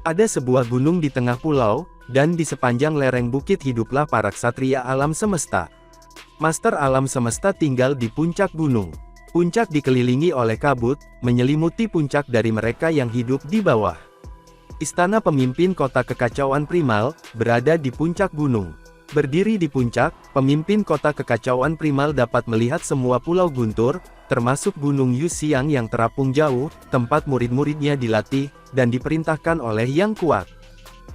Ada sebuah gunung di tengah pulau, dan di sepanjang lereng bukit hiduplah para ksatria alam semesta. Master alam semesta tinggal di puncak gunung. Puncak dikelilingi oleh kabut, menyelimuti puncak dari mereka yang hidup di bawah. Istana pemimpin kota kekacauan primal, berada di puncak gunung. Berdiri di puncak, pemimpin kota kekacauan primal dapat melihat semua Pulau Guntur, termasuk Gunung Yuxiang yang terapung jauh, tempat murid-muridnya dilatih, dan diperintahkan oleh Yang Kuat.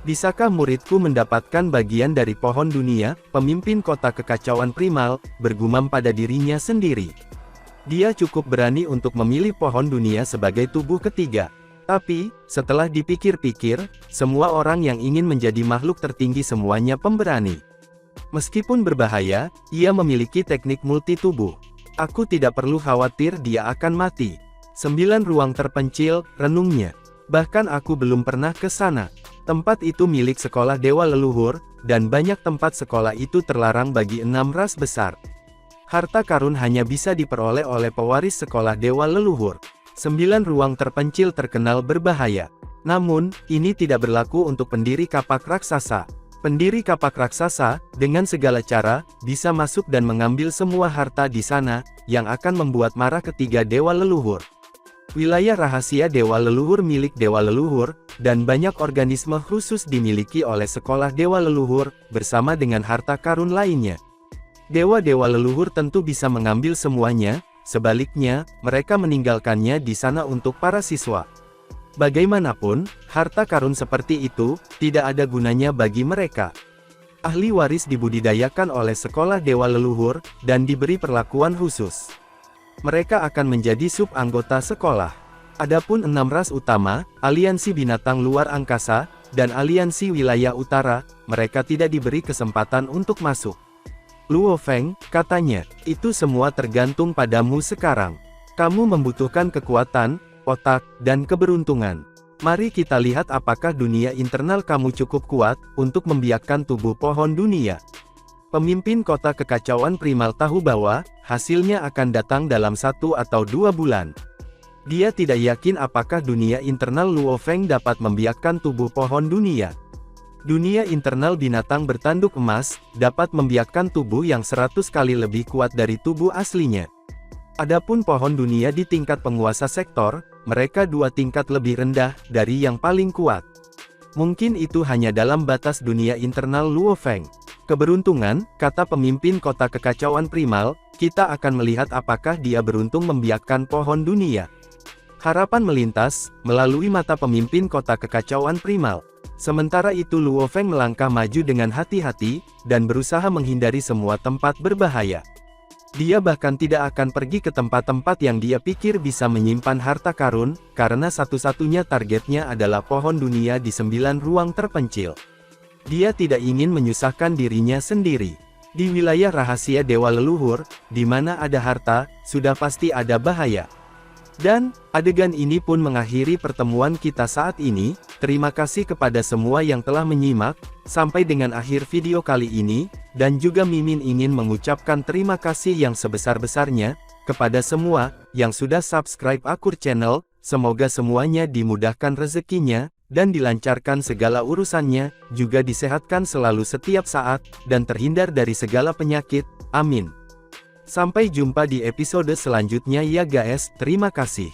Bisakah muridku mendapatkan bagian dari pohon dunia? Pemimpin kota kekacauan primal, bergumam pada dirinya sendiri. Dia cukup berani untuk memilih pohon dunia sebagai tubuh ketiga. Tapi, setelah dipikir-pikir, semua orang yang ingin menjadi makhluk tertinggi semuanya pemberani. Meskipun berbahaya, ia memiliki teknik multi tubuh. Aku tidak perlu khawatir dia akan mati. 9 ruang terpencil, renungnya. Bahkan aku belum pernah ke sana. Tempat itu milik sekolah Dewa Leluhur, dan banyak tempat sekolah itu terlarang bagi 6 ras besar. Harta karun hanya bisa diperoleh oleh pewaris sekolah Dewa Leluhur. 9 ruang terpencil terkenal berbahaya. Namun, ini tidak berlaku untuk pendiri kapak raksasa. Pendiri kapak raksasa, dengan segala cara, bisa masuk dan mengambil semua harta di sana, yang akan membuat marah ketiga Dewa Leluhur. Wilayah rahasia Dewa Leluhur milik Dewa Leluhur, dan banyak organisme khusus dimiliki oleh sekolah Dewa Leluhur, bersama dengan harta karun lainnya. Dewa-dewa leluhur tentu bisa mengambil semuanya, sebaliknya, mereka meninggalkannya di sana untuk para siswa. Bagaimanapun, harta karun seperti itu, tidak ada gunanya bagi mereka. Ahli waris dibudidayakan oleh sekolah Dewa Leluhur, dan diberi perlakuan khusus. Mereka akan menjadi sub-anggota sekolah. Adapun 6 ras utama, aliansi binatang luar angkasa, dan aliansi wilayah utara, mereka tidak diberi kesempatan untuk masuk. Luo Feng, katanya, itu semua tergantung padamu sekarang. Kamu membutuhkan kekuatan, otak, dan keberuntungan. Mari kita lihat apakah dunia internal kamu cukup kuat untuk membiakkan tubuh pohon dunia. Pemimpin kota kekacauan primal tahu bahwa hasilnya akan datang dalam 1 atau 2 bulan. Dia tidak yakin apakah dunia internal Luo Feng dapat membiakkan tubuh pohon dunia. Dunia internal binatang bertanduk emas dapat membiakkan tubuh yang 100 kali lebih kuat dari tubuh aslinya. Adapun pohon dunia di tingkat penguasa sektor, mereka 2 tingkat lebih rendah dari yang paling kuat. Mungkin itu hanya dalam batas dunia internal Luo Feng. Keberuntungan, kata pemimpin kota kekacauan primal, kita akan melihat apakah dia beruntung membiakkan pohon dunia. Harapan melintas, melalui mata pemimpin kota kekacauan primal. Sementara itu Luo Feng melangkah maju dengan hati-hati, dan berusaha menghindari semua tempat berbahaya. Dia bahkan tidak akan pergi ke tempat-tempat yang dia pikir bisa menyimpan harta karun, karena satu-satunya targetnya adalah pohon dunia di 9 ruang terpencil. Dia tidak ingin menyusahkan dirinya sendiri. Di wilayah rahasia Dewa Leluhur, di mana ada harta, sudah pasti ada bahaya. Dan, adegan ini pun mengakhiri pertemuan kita saat ini. Terima kasih kepada semua yang telah menyimak, sampai dengan akhir video kali ini, dan juga Mimin ingin mengucapkan terima kasih yang sebesar-besarnya, kepada semua, yang sudah subscribe Akur Channel. Semoga semuanya dimudahkan rezekinya, dan dilancarkan segala urusannya, juga disehatkan selalu setiap saat, dan terhindar dari segala penyakit, amin. Sampai jumpa di episode selanjutnya ya guys, terima kasih.